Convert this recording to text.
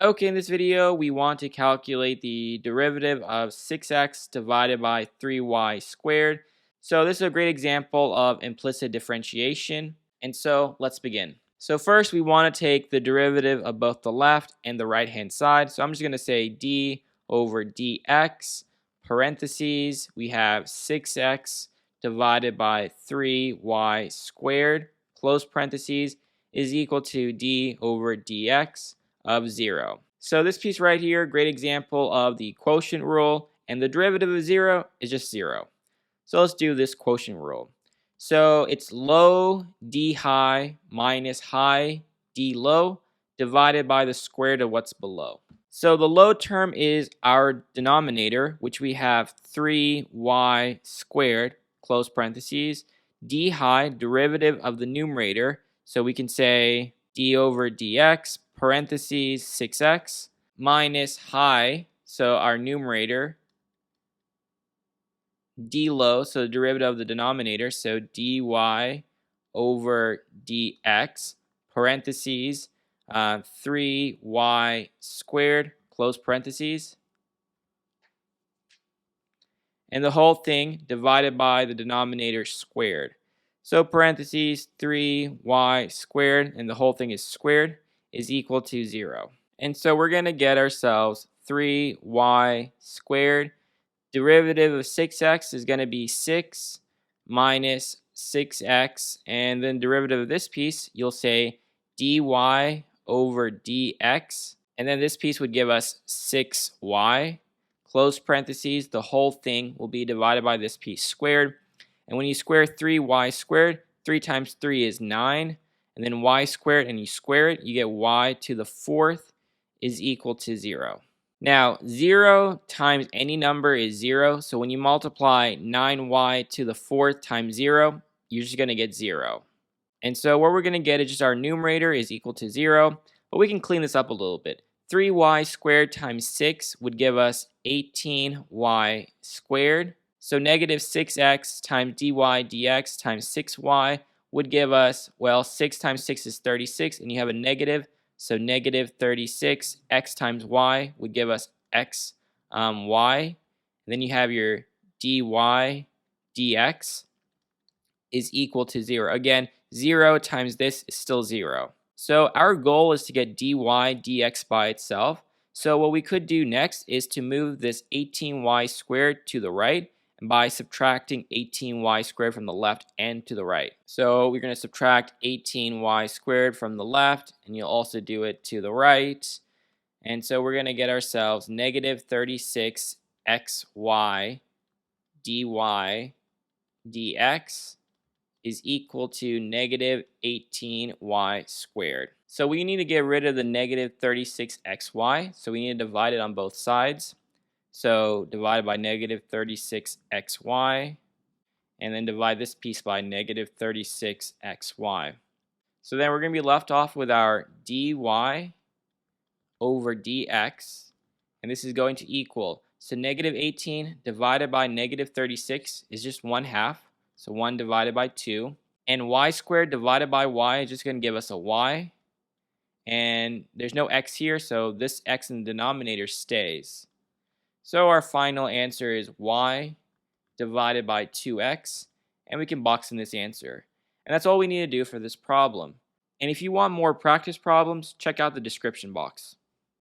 Okay, in this video, we want to calculate the derivative of 6x divided by 3y squared. So this is a great example of implicit differentiation. And so let's begin. So first, we want to take the derivative of both the left and the right-hand side. So I'm just going to say d over dx, parentheses, we have 6x divided by 3y squared, close parentheses, is equal to d over dx of 0. So this piece right here, great example of the quotient rule, and the derivative of 0 is just 0. So let's do this quotient rule. So it's low d high minus high d low divided by the square root of what's below. So the low term is our denominator, which we have 3y squared, close parentheses, d high, derivative of the numerator, so we can say d over dx, parentheses 6x, minus high, so our numerator, d low, so the derivative of the denominator, so dy over dx, parentheses 3y squared, close parentheses, and the whole thing divided by the denominator squared. So parentheses 3y squared, and the whole thing is squared, is equal to 0. And so we're going to get ourselves 3y squared. Derivative of 6x is going to be 6 minus 6x, and then derivative of this piece, you'll say dy over dx, and then this piece would give us 6y, close parentheses, the whole thing will be divided by this piece squared, and when you square 3y squared, 3 times 3 is 9, and then y squared, and you square it, you get y to the 4th is equal to 0. Now, 0 times any number is 0, so when you multiply 9y to the 4th times 0, you're just going to get 0. And so what we're going to get is just our numerator is equal to 0, but we can clean this up a little bit. 3y squared times 6 would give us 18y squared. So negative 6x times dy dx times 6y would give us, well, 6 times 6 is 36, and you have a negative. So negative 36 x times y would give us x y. And then you have your dy dx is equal to 0. Again, 0 times this is still 0. So our goal is to get dy dx by itself. So what we could do next is to move this 18y squared to the right by subtracting 18y squared from the left and to the right. So we're going to subtract 18y squared from the left, and you'll also do it to the right. And so we're going to get ourselves negative 36xy dy dx is equal to negative 18y squared. So we need to get rid of the negative 36xy, so we need to divide it on both sides. So divided by negative 36xy, and then divide this piece by negative 36xy. So then we're going to be left off with our dy over dx, and this is going to equal, so negative 18 divided by negative 36 is just 1/2, so 1 divided by 2, and y squared divided by y is just going to give us a y, and there's no x here, so this x in the denominator stays. So our final answer is y divided by 2x, and we can box in this answer. And that's all we need to do for this problem. And if you want more practice problems, check out the description box.